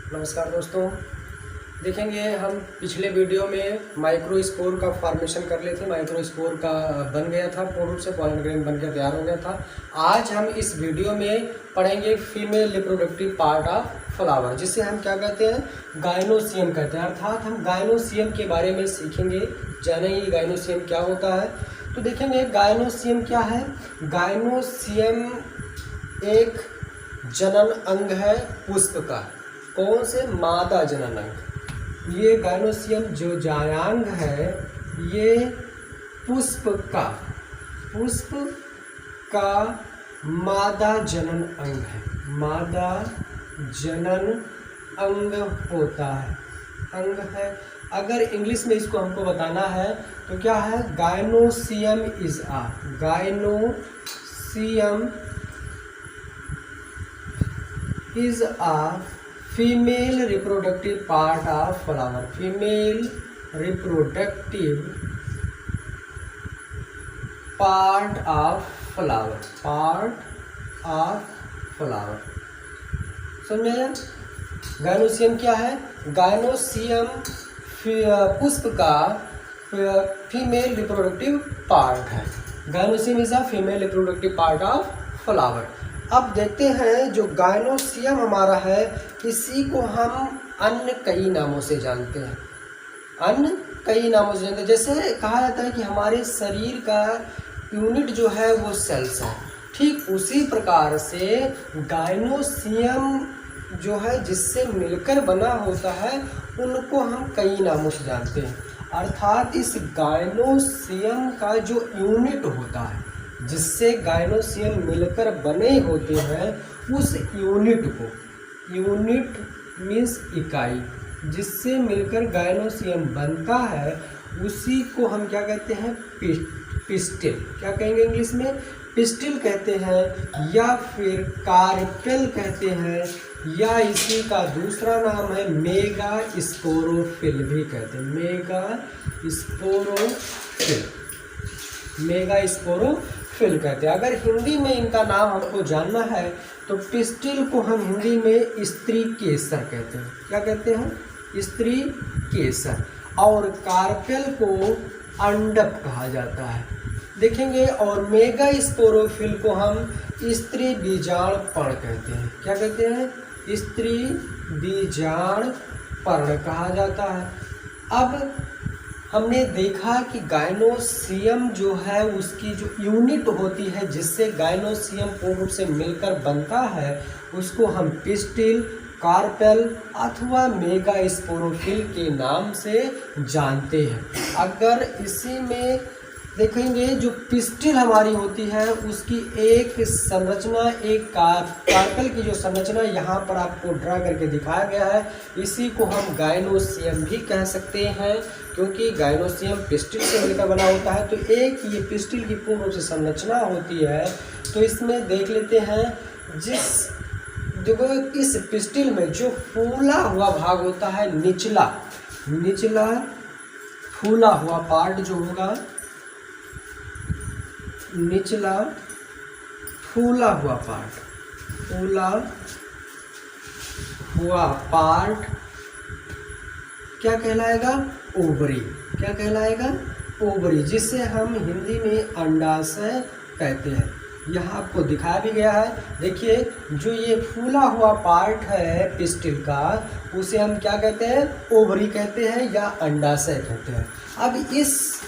नमस्कार दोस्तों। देखेंगे हम पिछले वीडियो में माइक्रोस्पोर का फॉर्मेशन कर लिए थे। माइक्रोस्पोर का बन गया था, पूर्ण रूप से पॉलन ग्रेन बनकर तैयार हो गया था। आज हम इस वीडियो में पढ़ेंगे female reproductive part of flower, जिसे हम क्या कहते हैं, गायनोसियम कहते हैं। अर्थात हम गायनोसियम के बारे में सीखेंगे, जानेंगे गायनोसियम क्या होता है। तो देखेंगे गायनोसियम क्या है। गायनोसियम एक जनन अंग है पुष्प का। कौन से? मादा जनन अंग। ये गायनोसियम जो जायांग है, ये पुष्प का मादा जनन अंग है। मादा जनन अंग होता है, अंग है। अगर इंग्लिश में इसको हमको बताना है तो क्या है? Gynoecium is a female reproductive part of flower. Female reproductive part of flower, समझ आया? गायनोसियम क्या है? गायनोसियम पुष्प का फीमेल रिप्रोडक्टिव पार्ट है। Gynoecium is a female reproductive part of flower. अब देखते हैं जो गायनोसियम हमारा है, इसी को हम अन्य कई नामों से जानते हैं। जैसे कहा जाता है कि हमारे शरीर का यूनिट जो है वो सेल्स है। ठीक उसी प्रकार से गायनोसियम जो है जिससे मिलकर बना होता है, उनको हम कई नामों से जानते हैं। अर्थात इस गायनोसियम का जो यूनिट होता है, जिससे गायनोसियम मिलकर बने होते हैं, उस यूनिट मीन्स इकाई, जिससे मिलकर गायनोसियम बनता है, उसी को हम क्या कहते हैं? पिस्टिल। क्या कहेंगे इंग्लिश में? पिस्टिल कहते हैं, या फिर कार्पेल कहते हैं, या इसी का दूसरा नाम है मेगा स्पोरोफिल भी कहते हैं। मेगा स्पोरोफिल कहते हैं। अगर हिंदी में इनका नाम हमको जानना है तो पिस्टिल को हम हिंदी में स्त्री केसर कहते हैं। क्या कहते हैं? स्त्री केसर। और कार्पेल को अंडप कहा जाता है, देखेंगे। और मेगा स्पोरोफिल को हम स्त्री बीजाणुपर्ण कहते हैं। क्या कहते हैं? स्त्री बीजाणुपर्ण कहा जाता है। अब हमने देखा कि गायनोसियम जो है उसकी जो यूनिट होती है, जिससे गायनोसियम पूर्ण रूप से मिलकर बनता है, उसको हम पिस्टिल, कार्पेल अथवा मेगा स्पोरोफिल के नाम से जानते हैं। अगर इसी में देखेंगे जो पिस्टिल हमारी होती है, उसकी एक संरचना, एक कार्पेल की जो संरचना यहाँ पर आपको ड्रा करके दिखाया गया है, इसी को हम गायनोसियम भी कह सकते हैं, क्योंकि गायनोसियम पिस्टिल से मिलकर बना होता है। तो एक ये पिस्टिल की पूर्ण रूप से संरचना होती है। तो इसमें देख लेते हैं, देखो इस पिस्टिल में जो फूला हुआ भाग होता है, निचला फूला हुआ पार्ट जो होगा, निचला फूला हुआ पार्ट क्या कहलाएगा? ओवरी। क्या कहलाएगा? ओवरी, जिसे हम हिंदी में अंडाशय कहते हैं। यहाँ आपको दिखाया भी गया है। देखिए जो ये फूला हुआ पार्ट है पिस्टिल का, उसे हम क्या कहते हैं? ओवरी कहते हैं या अंडाशय कहते हैं। अब इस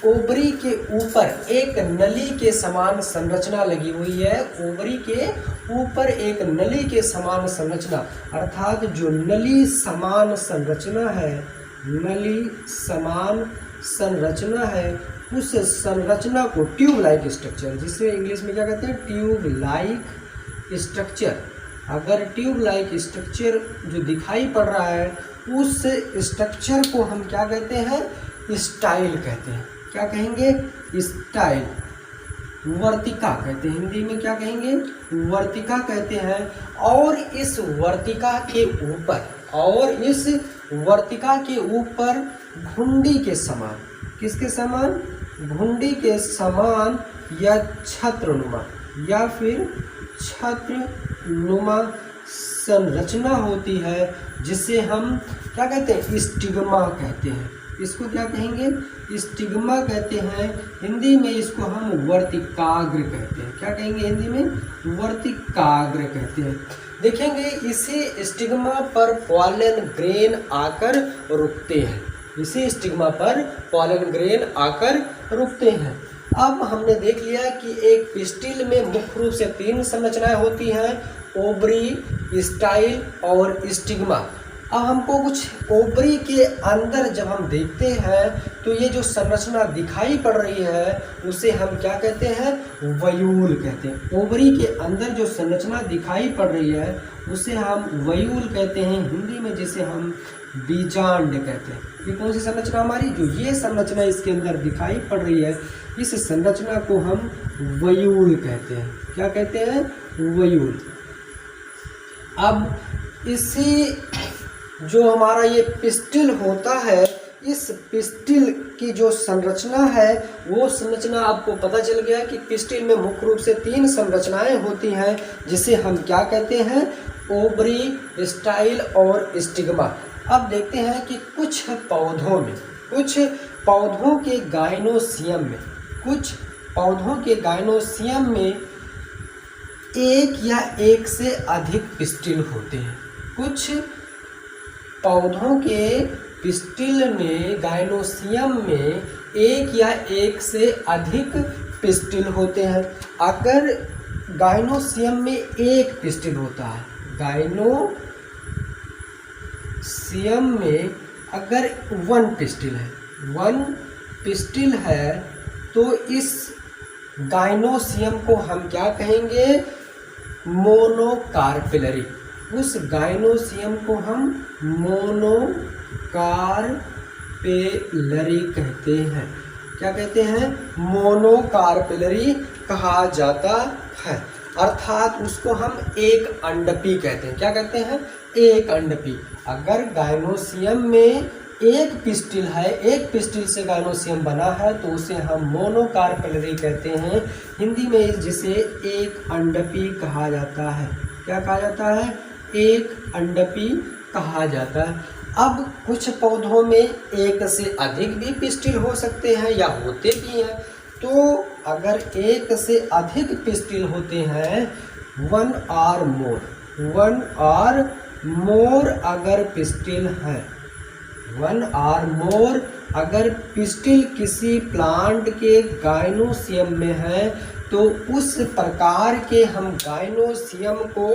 ओवरी के ऊपर एक नली के समान संरचना लगी हुई है। ओवरी के ऊपर एक नली के समान संरचना, अर्थात जो नली समान संरचना है, उस संरचना को ट्यूब लाइक स्ट्रक्चर, जिसे इंग्लिश में क्या कहते हैं? Tube like structure. अगर ट्यूब लाइक स्ट्रक्चर जो दिखाई पड़ रहा है, उस स्ट्रक्चर को हम क्या कहते हैं? स्टाइल कहते हैं। क्या कहेंगे? स्टाइल। वर्तिका कहते हैं, हिंदी में क्या कहेंगे? वर्तिका कहते हैं। और इस वर्तिका के ऊपर घुंडी के समान, किसके समान? घुंडी के समान या छत्रनुमा संरचना होती है जिसे हम क्या कहते हैं, स्टिग्मा कहते हैं। इसको क्या कहेंगे, स्टिग्मा कहते हैं। हिंदी में इसको हम वर्तिकाग्र कहते हैं। क्या कहेंगे हिंदी में, वर्तिकाग्र कहते हैं। देखेंगे इसी स्टिग्मा पर पॉलन ग्रेन आकर रुकते हैं। इसी स्टिग्मा पर पॉलन ग्रेन आकर रुकते हैं। अब हमने देख लिया कि एक पिस्टिल में मुख्य रूप से 3 संरचनाएं होती हैं, ओवरी, स्टाइल और स्टिग्मा। अब हमको कुछ ओवरी के अंदर जब हम देखते हैं तो ये जो संरचना दिखाई पड़ रही है उसे हम क्या कहते हैं, वयूल कहते हैं। ओवरी के अंदर जो संरचना दिखाई पड़ रही है उसे हम वयूल कहते हैं, हिंदी में जिसे हम बीजांड कहते हैं। ये कौन सी संरचना हमारी, जो ये संरचना इसके अंदर दिखाई पड़ रही है, इस संरचना को हम वयूल कहते हैं। क्या कहते हैं, वयूल। अब इसी जो हमारा ये पिस्टिल होता है, इस पिस्टिल की जो संरचना है वो संरचना आपको पता चल गया कि पिस्टिल में मुख्य रूप से 3 संरचनाएं होती हैं जिसे हम क्या कहते हैं, ओवरी, स्टाइल और स्टिग्मा। अब देखते हैं कि कुछ पौधों के गायनोसियम में एक या एक से अधिक पिस्टिल होते हैं। कुछ पौधों के पिस्टिल में, गायनोसियम में एक या एक से अधिक पिस्टिल होते हैं। अगर गायनोसियम में एक पिस्टिल होता है, गायनोसियम में अगर 1 पिस्टिल है तो इस गायनोसियम को हम क्या कहेंगे, मोनोकार्पेलरी। उस गायनोसियम को हम मोनोकार्पेलरी कहते हैं। क्या कहते हैं, मोनोकार्पेलरी कहा जाता है। अर्थात उसको हम एक अंडपी कहते हैं। क्या कहते हैं, एक अंडपी। अगर गायनोसियम में एक पिस्टिल है, एक पिस्टिल से गायनोसियम बना है तो उसे हम मोनोकार्पेलरी कहते हैं, हिंदी में जिसे एक अंडपी कहा जाता है। क्या कहा जाता है, एक अंडपी कहा जाता है। अब कुछ पौधों में एक से अधिक भी पिस्टिल हो सकते हैं या होते भी हैं। तो अगर एक से अधिक पिस्टिल होते हैं, 1 or more अगर पिस्टिल है, 1 or more अगर पिस्टिल किसी प्लांट के गायनोसियम में है तो उस प्रकार के हम गायनोसियम को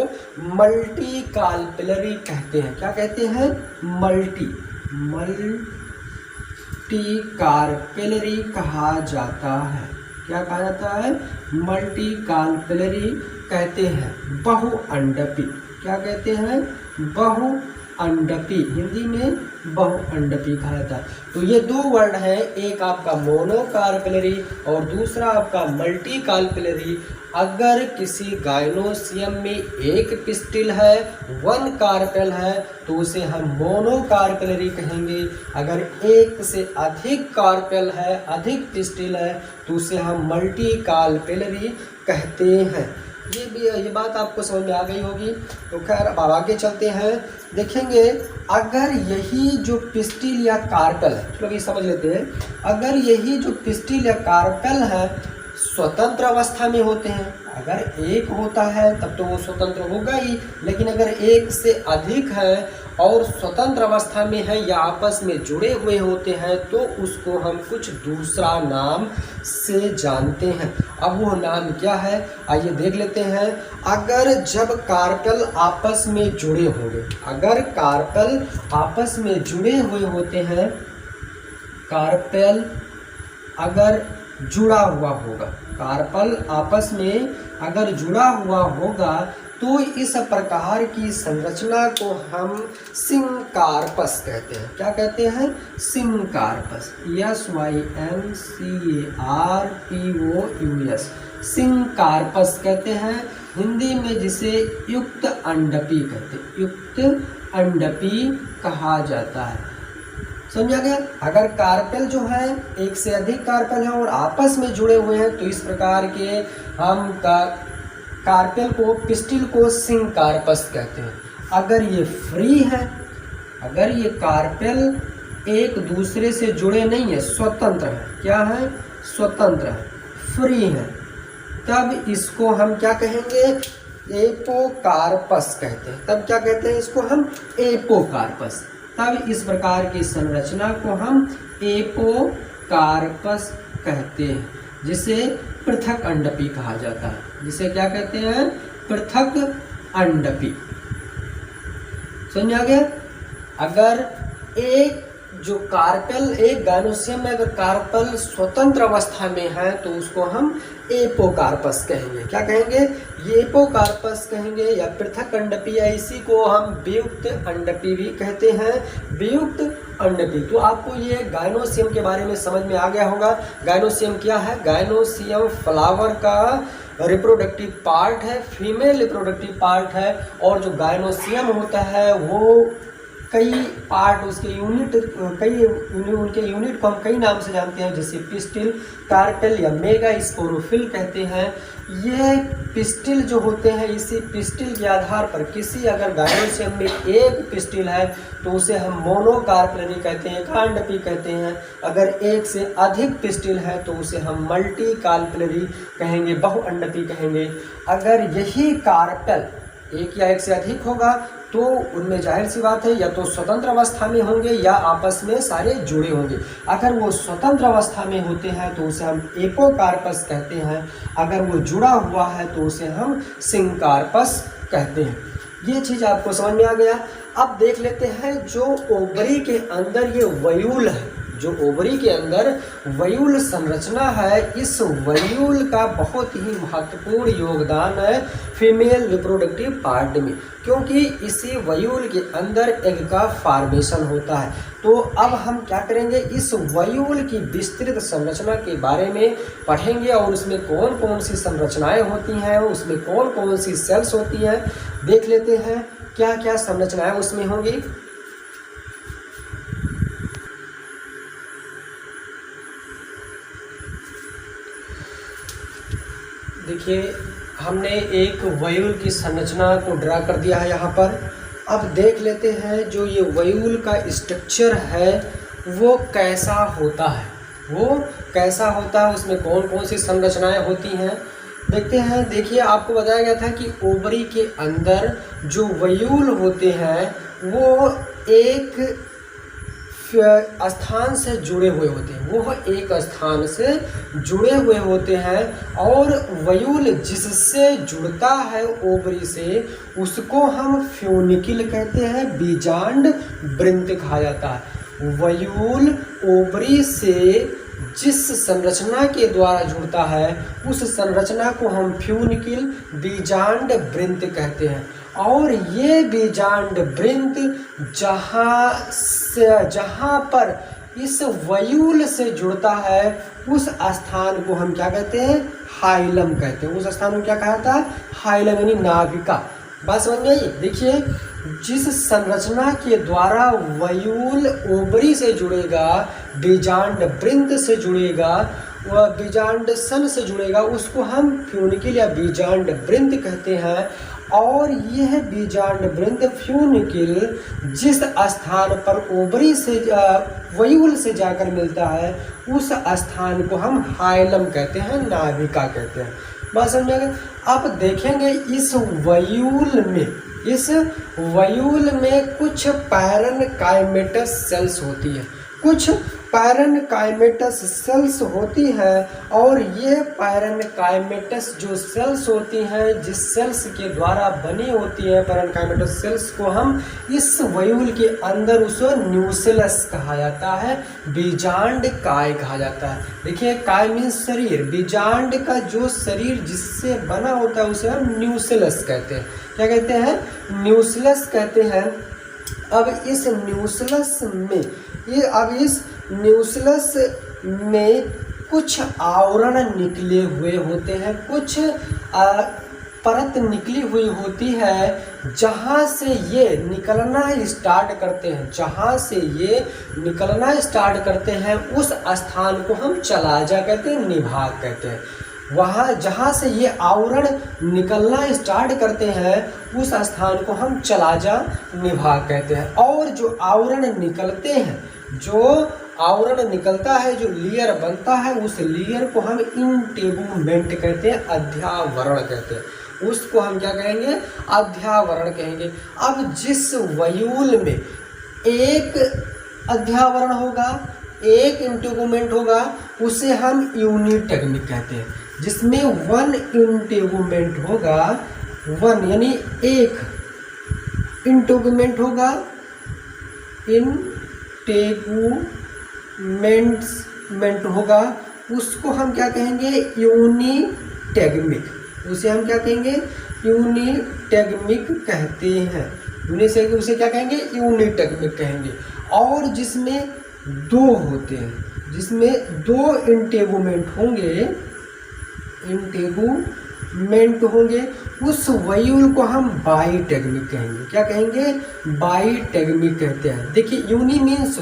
मल्टीकार्पेलरी कहते हैं। क्या कहते हैं, मल्टीकार्पेलरी कहा जाता है। क्या कहा जाता है, मल्टीकार्पेलरी कहते हैं। बहुअंडपी। क्या कहते हैं, बहुअंडपी, हिंदी में बहुअंडपी कहा जाता है। तो ये 2 वर्ड हैं, एक आपका मोनोकार्पेलरी और दूसरा आपका मल्टीकार्पेलरी। अगर किसी गायनोसियम में एक पिस्टिल है, 1 कार्पेल है, तो उसे हम मोनोकार्पेलरी कहेंगे। अगर एक से अधिक कार्पेल है, अधिक पिस्टिल है, तो उसे हम मल्टीकार्पेलरी कहते हैं। ये बात आपको समझ में आ गई होगी। तो खैर अब आगे चलते हैं। देखेंगे अगर यही जो पिस्टिल या कार्पेल है, चलो ये समझ लेते हैं। अगर यही जो पिस्टिल या कार्पेल है स्वतंत्र अवस्था में होते हैं, अगर एक होता है तब तो वो स्वतंत्र होगा ही, लेकिन अगर एक से अधिक है और स्वतंत्र अवस्था में है या आपस में जुड़े हुए होते हैं तो उसको हम कुछ दूसरा नाम से जानते हैं। अब वो नाम क्या है, आइए देख लेते हैं। अगर जब कार्पेल आपस में जुड़े होंगे, अगर कार्पेल आपस में जुड़े हुए होते हैं, कार्पेल अगर जुड़ा हुआ होगा, कार्पेल आपस में अगर जुड़ा हुआ होगा तो इस प्रकार की संरचना को हम सिंकार्पस कहते हैं। क्या कहते हैं, सिंकार्पस, SYNCARPOUS, सिंकार्पस कहते हैं। हिंदी में जिसे युक्त अंडपी कहते हैं, युक्त अंडपी कहा जाता है। समझा गया। अगर कार्पेल जो है एक से अधिक कार्पेल है और आपस में जुड़े हुए हैं तो इस प्रकार के हम कार्पेल को, पिस्टिल को सिंकार्पस कहते हैं। अगर ये फ्री है, अगर ये कार्पेल एक दूसरे से जुड़े नहीं है, स्वतंत्र है, क्या है, स्वतंत्र है, फ्री है, तब इसको हम क्या कहेंगे, एपोकार्पस कहते हैं। तब क्या कहते हैं इसको हम, एपोकार्पस। तब इस प्रकार की संरचना को हम एपोकार्पस कहते हैं, जिसे पृथक अंडपी कहा जाता है। जिसे क्या कहते हैं, पृथक अंडपी। समझ आ गया। अगर एक जो कार्पेल, एक गायनोसियम में अगर कार्पेल स्वतंत्र अवस्था में है तो उसको हम एपोकार्पस कहेंगे। क्या कहेंगे, ये एपोकार्पस कहेंगे या पृथक अंडपी, या इसी को हम वियुक्त अंडपी भी कहते हैं, वियुक्त अंडपी। तो आपको ये गायनोसियम के बारे में समझ में आ गया होगा। गायनोसियम क्या है, गायनोसियम फ्लावर का रिप्रोडक्टिव पार्ट है, फीमेल रिप्रोडक्टिव पार्ट है। और जो गायनोसियम होता है वो कई पार्ट, उसके यूनिट, उनके यूनिट को हम कई नाम से जानते हैं, जैसे पिस्टिल, कार्पेल या मेगा स्पोरोफिल कहते हैं। ये पिस्टिल जो होते हैं, इसी पिस्टिल के आधार पर किसी अगर गायनोसियम में एक पिस्टिल है तो उसे हम मोनोकार्पेलरी कहते हैं, एकांडपी कहते हैं। अगर एक से अधिक पिस्टिल है तो उसे हम मल्टी कार्पेलरी कहेंगे, बहुअंडपी कहेंगे। अगर यही कार्पेल एक या एक से अधिक होगा तो उनमें जाहिर सी बात है या तो स्वतंत्र अवस्था में होंगे या आपस में सारे जुड़े होंगे। अगर वो स्वतंत्र अवस्था में होते हैं तो उसे हम एपोकार्पस कहते हैं, अगर वो जुड़ा हुआ है तो उसे हम सिंकार्पस कहते हैं। ये चीज़ आपको समझ में आ गया। अब देख लेते हैं जो ओवरी के अंदर ये वयूल है, जो ओवरी के अंदर वयूल संरचना है, इस वयूल का बहुत ही महत्वपूर्ण योगदान है फीमेल रिप्रोडक्टिव पार्ट में, क्योंकि इसी वयूल के अंदर एग का फॉर्मेशन होता है। तो अब हम क्या करेंगे, इस वयूल की विस्तृत संरचना के बारे में पढ़ेंगे और उसमें कौन कौन सी संरचनाएं होती हैं, उसमें कौन कौन सी सेल्स होती हैं, देख लेते हैं क्या क्या संरचनाएं उसमें होंगी। देखिए, हमने एक वयूल की संरचना को ड्रा कर दिया है यहाँ पर। अब देख लेते हैं जो ये वयूल का स्ट्रक्चर है वो कैसा होता है, वो कैसा होता है, उसमें कौन कौन सी संरचनाएं होती हैं, देखते हैं। देखिए, आपको बताया गया था कि ओवरी के अंदर जो वयूल होते हैं वो एक स्थान से जुड़े हुए होते हैं, वो एक स्थान से जुड़े हुए होते हैं। और वयूल जिससे जुड़ता है ओवरी से उसको हम फ्यूनिकिल कहते हैं, बीजांड वृंत कहा जाता है। वयूल ओवरी से जिस संरचना के द्वारा जुड़ता है उस संरचना को हम फ्यूनिकिल बीजांड वृंत कहते हैं। और ये बीजांड वृंत जहाँ पर इस वयूल से जुड़ता है उस स्थान को हम क्या कहते हैं, हाइलम कहते हैं। उस स्थान को क्या कहा था, हाइलम, यानी नाभिका। बात समझ में आई। देखिए, जिस संरचना के द्वारा वयूल ओवरी से जुड़ेगा, बीजांड वृंत से जुड़ेगा, वह बीजांड सन से जुड़ेगा, उसको हम फ्यूनिकिल या बीजांड वृंत कहते हैं। और यह बीजांड वृंत फ्यूनिकिल जिस स्थान पर ओवरी से वयूल से जाकर मिलता है उस स्थान को हम हाइलम कहते हैं, नाभिका कहते हैं। बात समझ में। आप देखेंगे इस वयूल में कुछ पैरेनकाइमेटस सेल्स होती है, कुछ पैरेनकाइमेटस सेल्स होती है। और ये पैरेनकाइमेटस जो सेल्स होती हैं, जिस सेल्स के द्वारा बनी होती है पैरेनकाइमेटस सेल्स को हम इस वयूल के अंदर उसे न्यूसेलस कहा जाता है, बीजांड काय कहा जाता है। देखिए, काय मीन्स शरीर, बीजांड का जो शरीर जिससे बना होता है उसे हम न्यूसेलस कहते हैं। क्या कहते हैं, न्यूसेलस कहते हैं। अब इस न्यूसेलस में कुछ आवरण निकले हुए होते हैं, कुछ परत निकली हुई होती है, जहाँ से ये निकलना स्टार्ट करते हैं, उस स्थान को हम चलाजा कहते हैं, निभाग कहते हैं। वहाँ जहाँ से ये आवरण निकलना स्टार्ट करते हैं उस स्थान को हम चलाजा निभाग कहते हैं। और जो आवरण निकलते हैं, जो आवरण निकलता है, जो लेयर बनता है, उस लेयर को हम इंटेगुमेंट कहते हैं, अध्यावरण कहते हैं। उसको हम क्या कहेंगे? अध्यावरण कहेंगे। अब जिस वयूल में एक अध्यावरण होगा, एक इंटेगुमेंट होगा, उसे हम यूनिटेगमिक कहते हैं। जिसमें वन इंटेगुमेंट होगा, वन यानी एक इंटेगुमेंट होगा, इंटेगुमेंट होगा, उसको हम क्या कहेंगे? यूनिटेगमिक। उसे हम क्या कहेंगे? यूनिटेगमिक कहते हैं। उसे क्या कहेंगे? यूनिटेगमिक कहेंगे। और जिसमें दो होते हैं, जिसमें दो इंटेगुमेंट होंगे, उस वयूल को हम बाईटेगमिक कहेंगे। क्या कहेंगे? बाईटेगमिक कहते हैं। देखिए, यूनि मीन्स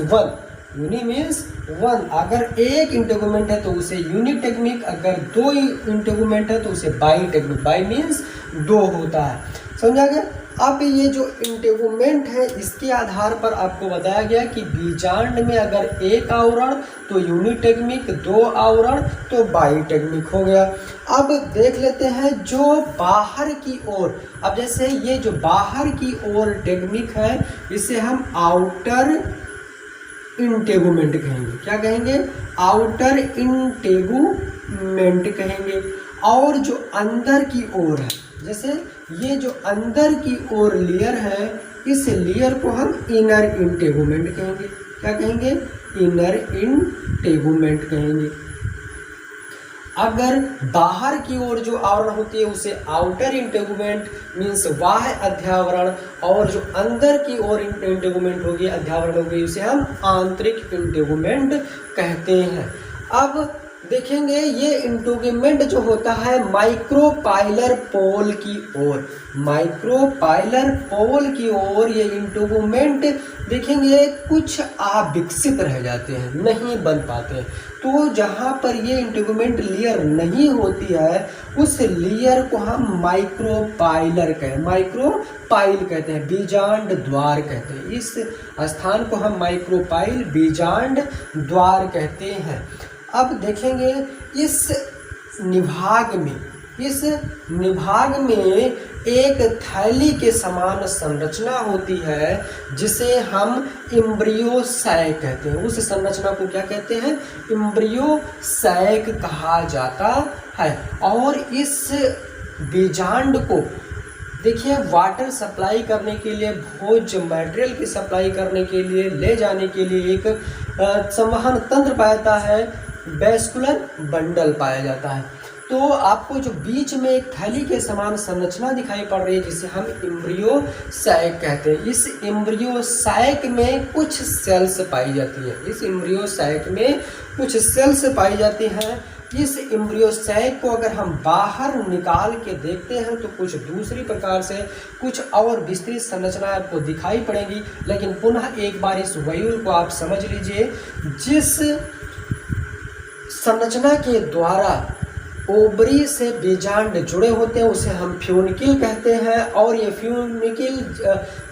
वन। अगर एक इंटेगुमेंट है तो उसे यूनिटेगमिक, अगर दो इंटेगुमेंट है तो उसे बाईटेगमिक। बाई मीन्स दो होता है। समझा गया? अब ये जो इंटेगुमेंट है, इसके आधार पर आपको बताया गया कि बीजांड में अगर एक आवरण तो यूनिटेगमिक, दो आवरण तो बाईटेगमिक हो गया। अब देख लेते हैं जो बाहर की ओर, अब जैसे ये जो बाहर की ओर टेगमिक है, इसे हम आउटर इंटेगुमेंट कहेंगे। क्या कहेंगे? आउटर इंटेगुमेंट कहेंगे। और जो अंदर की ओर है, जैसे ये जो अंदर की ओर लेयर है, इस लेयर को हम इनर इंटेगुमेंट कहेंगे। क्या कहेंगे? इनर इंटेगुमेंट कहेंगे। अगर बाहर की ओर जो आवरण होती है उसे आउटर इंटेगुमेंट मीन्स बाह्य अध्यावरण, और जो अंदर की ओर इंटेगुमेंट होगी, अध्यावरण होगी, उसे हम आंतरिक इंटेगुमेंट कहते हैं। अब देखेंगे ये इंटेगुमेंट जो होता है माइक्रोपाइलर पोल की ओर, माइक्रोपाइलर पोल की ओर ये इंटेगुमेंट देखेंगे कुछ अविकसित रह जाते हैं, नहीं बन पाते हैं। तो जहाँ पर ये इंटेगुमेंट लेयर नहीं होती है, उस लेयर को हम माइक्रोपाइलर माइक्रोपाइल कहते हैं, बीजांड द्वार कहते हैं। इस स्थान को हम माइक्रोपाइल बीजांड द्वार कहते हैं। अब देखेंगे इस निभाग में एक थैली के समान संरचना होती है जिसे हम इम्ब्रियोसैक कहते हैं। उस संरचना को क्या कहते हैं? इम्ब्रियोसैक कहा जाता है। और इस बीजांड को देखिए वाटर सप्लाई करने के लिए, भोज्य मटेरियल की सप्लाई करने के लिए, ले जाने के लिए एक संवहन तंत्र पाया जाता है, वैस्कुलर बंडल पाया जाता है। तो आपको जो बीच में एक थैली के समान संरचना दिखाई पड़ रही है जिसे हम इम्ब्रियोसैक कहते हैं। इस इम्ब्रियोसैक में कुछ सेल्स पाई जाती है, इस इम्ब्रियोसैक में कुछ सेल्स पाई जाती हैं। इस इम्ब्रियोसैक को अगर हम बाहर निकाल के देखते हैं तो कुछ दूसरी प्रकार से कुछ और विस्तृत संरचना आपको दिखाई पड़ेगी। लेकिन पुनः एक बार इस वयूल को आप समझ लीजिए, जिस संरचना के द्वारा ओवरी से बीजांड जुड़े होते हैं उसे हम फ्यूनिकिल कहते हैं। और ये फ्यूनिकिल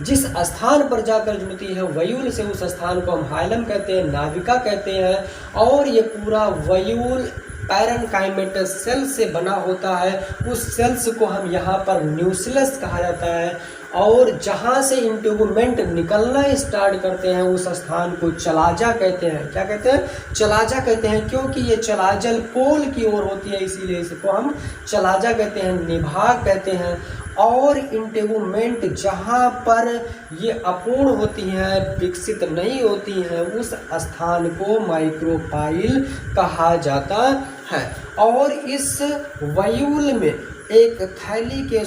जिस स्थान पर जाकर जुड़ती है वयूल से, उस स्थान को हम हाइलम कहते हैं, नाभिका कहते हैं। और ये पूरा वयूल पैरेन्काइमेटस सेल से बना होता है। उस सेल्स को हम यहाँ पर न्यूक्लियस कहा जाता है। और जहाँ से इंटेगुमेंट निकलना स्टार्ट करते हैं उस स्थान को चलाजा कहते हैं। क्या कहते हैं? चलाजा कहते हैं, क्योंकि ये चलाजल पोल की ओर होती है, इसीलिए इसको हम चलाजा कहते हैं, निभाग कहते हैं। और इंटेगुमेंट जहाँ पर ये अपूर्ण होती हैं, विकसित नहीं होती हैं, उस स्थान को माइक्रोपाइल कहा जाता है। और इस वयूल में एक थैली के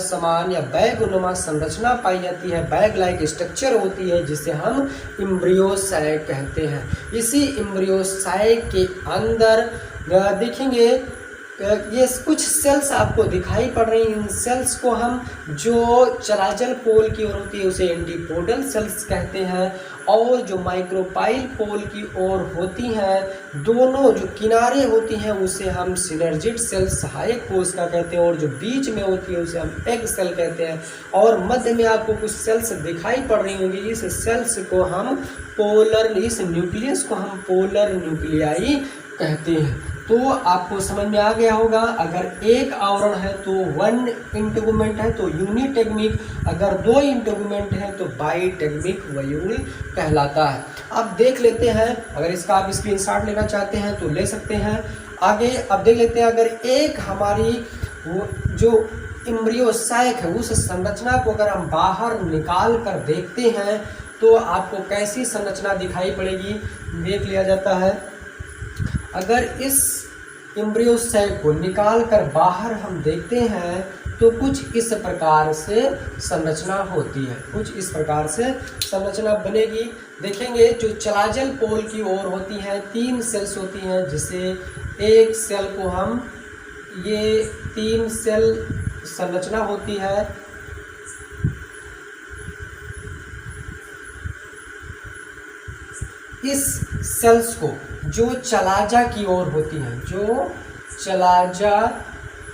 समान या बैग नुमा संरचना पाई जाती है, बैग लाइक स्ट्रक्चर होती है, जिसे हम इम्ब्रियोसैक कहते हैं। इसी इम्ब्रियोसैक के अंदर देखेंगे ये कुछ सेल्स आपको दिखाई पड़ रही हैं। इन सेल्स को हम जो चलाचल पोल की ओर होती है उसे एंटीपोडल सेल्स कहते हैं, और जो माइक्रोपाइल पोल की ओर होती हैं दोनों जो किनारे होती हैं उसे हम सिनर्जिड सेल सहायक कोशिका कहते हैं, और जो बीच में होती है उसे हम एग सेल कहते हैं, और मध्य में आपको कुछ सेल्स दिखाई पड़ रही होंगी। इस सेल्स को हम पोलर, इस न्यूक्लियस को हम पोलर न्यूक्लियाई कहते हैं। तो आपको समझ में आ गया होगा, अगर एक आवरण है तो वन इंटेगुमेंट है तो यूनिटेगमिक, अगर दो इंटेगुमेंट है तो बाईटेगमिक वयूल कहलाता है। अब देख लेते हैं, अगर इसका आप स्क्रीनशॉट लेना चाहते हैं तो ले सकते हैं। आगे अब देख लेते हैं, अगर एक हमारी जो एम्ब्रियो सैक है उस संरचना को अगर हम बाहर निकाल कर देखते हैं तो आपको कैसी संरचना दिखाई पड़ेगी, देख लिया जाता है। अगर इस एम्ब्रियो सैक को निकाल कर बाहर हम देखते हैं तो कुछ इस प्रकार से संरचना होती है, कुछ इस प्रकार से संरचना बनेगी। देखेंगे जो चलाचल पोल की ओर होती हैं 3 सेल्स होती हैं, जिसे एक सेल को हम, ये 3 सेल संरचना होती है। इस सेल्स को जो चलाजा की ओर होती हैं, जो चलाजा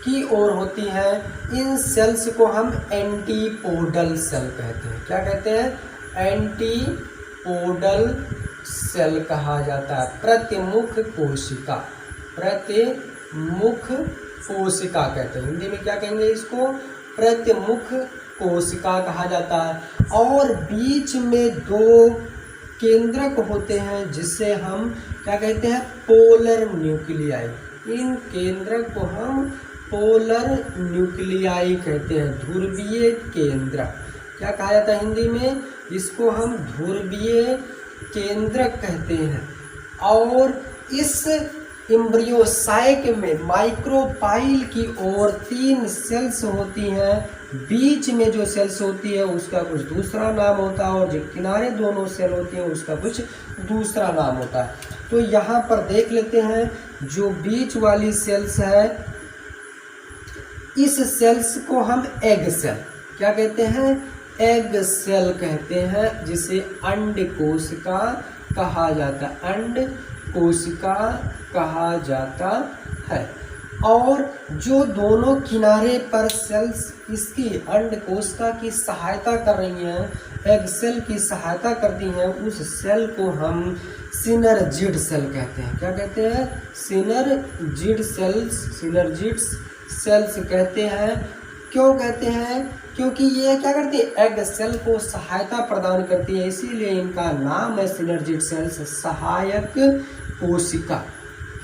की ओर होती हैं, इन सेल्स को हम एंटीपोडल सेल कहते हैं। क्या कहते हैं? एंटीपोडल सेल कहा जाता है। प्रतिमुख कोशिका, प्रतिमुख कोशिका कहते हैं। हिंदी में क्या कहेंगे इसको? प्रतिमुख कोशिका कहा जाता है। और बीच में 2 केंद्रक होते हैं जिसे हम क्या कहते हैं? Polar nuclei. इन केंद्रक को हम पोलर न्यूक्लियाई कहते हैं, ध्रुवीय केंद्र। क्या कहा जाता है हिंदी में? इसको हम ध्रुवीय केंद्रक कहते हैं। और इस एम्ब्रियो साइक में माइक्रोपाइल की ओर 3 सेल्स होती हैं। बीच में जो सेल्स होती है उसका कुछ दूसरा नाम होता है, और जो किनारे दोनों सेल होती हैं उसका कुछ दूसरा नाम होता है। तो यहाँ पर देख लेते हैं, जो बीच वाली सेल्स है इस सेल्स को हम एग सेल क्या कहते हैं? एग सेल कहते हैं, जिसे अंड कोशिका कहा जाता है, अंड कोशिका कहा जाता है। और जो दोनों किनारे पर सेल्स इसकी अंड कोशिका की सहायता कर रही हैं, एग सेल की सहायता करती हैं, उस सेल को हम सिनर्जिड सेल कहते हैं। क्या कहते हैं? सिनर्जिड सेल्स, सिनर्जिड सेल्स कहते हैं। क्यों कहते हैं? क्योंकि ये क्या करती है? एग सेल को सहायता प्रदान करती है, इसीलिए इनका नाम है सिनर्जिड सेल्स, सहायक कोशिका।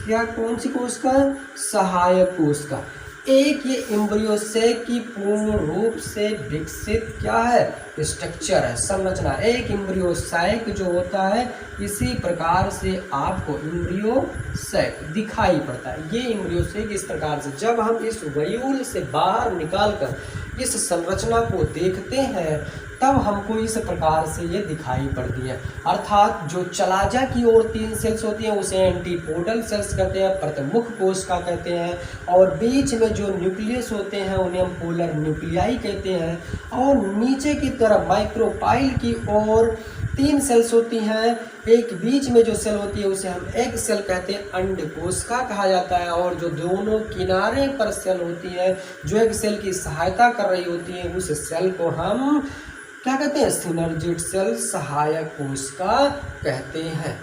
क्या, कौन सी कोशिका? सहायक कोशिका। एक ये एम्ब्रियो सैक की पूर्ण रूप से विकसित क्या है? स्ट्रक्चर है, संरचना। एक एम्ब्रियो सैक जो होता है इसी प्रकार से आपको एम्ब्रियो सैक दिखाई पड़ता है। ये एम्ब्रियो सैक इस प्रकार से, जब हम इस वयूल से बाहर निकालकर इस संरचना को देखते हैं तब हमको इस प्रकार से ये दिखाई पड़ती है। अर्थात जो चलाजा की ओर 3 सेल्स होती हैं उसे एंटीपोडल सेल्स कहते हैं, प्रतिमुख कोशिका कहते हैं, और बीच में जो न्यूक्लियस होते हैं उन्हें हम पोलर न्यूक्लियाई कहते हैं, और नीचे की तरफ माइक्रोपाइल की ओर 3 सेल्स होती हैं। एक बीच में जो सेल होती है उसे हम एग सेल कहते हैं, अंड कोशिका कहा जाता है, और जो दोनों किनारे पर सेल होती है जो एग सेल की सहायता कर रही होती है उस सेल को हम क्या कहते हैं? सिनर्जिड सेल, सहायक कोशिका कहते हैं।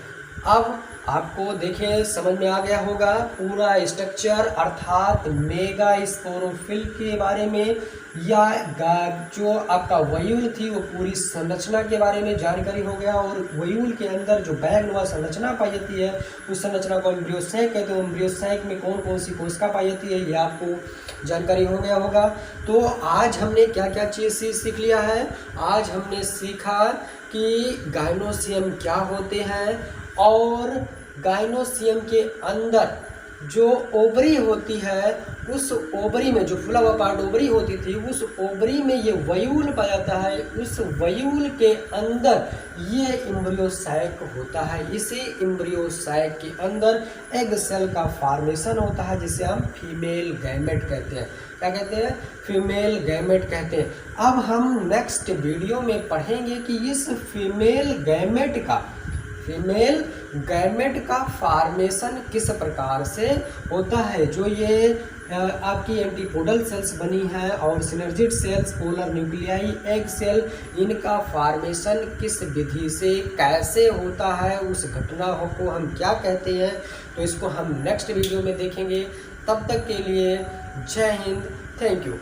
अब आपको देखिए समझ में आ गया होगा पूरा स्ट्रक्चर, अर्थात मेगा स्पोरोफिल के बारे में, या जो आपका वयूल थी वो पूरी संरचना के बारे में जानकारी हो गया, और वयूल के अंदर जो बैगनुमा संरचना पाई जाती है उस संरचना को एम्ब्रियो सैक कहते हैं। एम्ब्रियो सैक में कौन कौन सी कोशिका पाई जाती है ये आपको जानकारी हो गया होगा। तो आज हमने क्या क्या चीज़ सीख लिया है? आज हमने सीखा कि गायनोसियम क्या होते हैं, और गायनोसियम के अंदर जो ओवरी होती है, उस ओवरी में जो फुला हुआ पार्ट ओवरी होती थी, उस ओवरी में ये वयूल पाया जाता है। उस वयूल के अंदर ये एम्ब्रियोसाइक होता है। इसी एम्ब्रियोसाइक के अंदर एग सेल का फॉर्मेशन होता है, जिसे हम फीमेल गैमेट कहते हैं। क्या कहते हैं? फीमेल गैमेट कहते हैं। अब हम नेक्स्ट वीडियो में पढ़ेंगे कि इस फीमेल गैमेट का फॉर्मेशन किस प्रकार से होता है। जो ये आपकी एंटीपोडल सेल्स बनी है और synergid cells, polar nuclei, egg cell, इनका फॉर्मेशन किस विधि से कैसे होता है, उस घटना को हम क्या कहते हैं, तो इसको हम नेक्स्ट वीडियो में देखेंगे। तब तक के लिए जय हिंद, थैंक यू।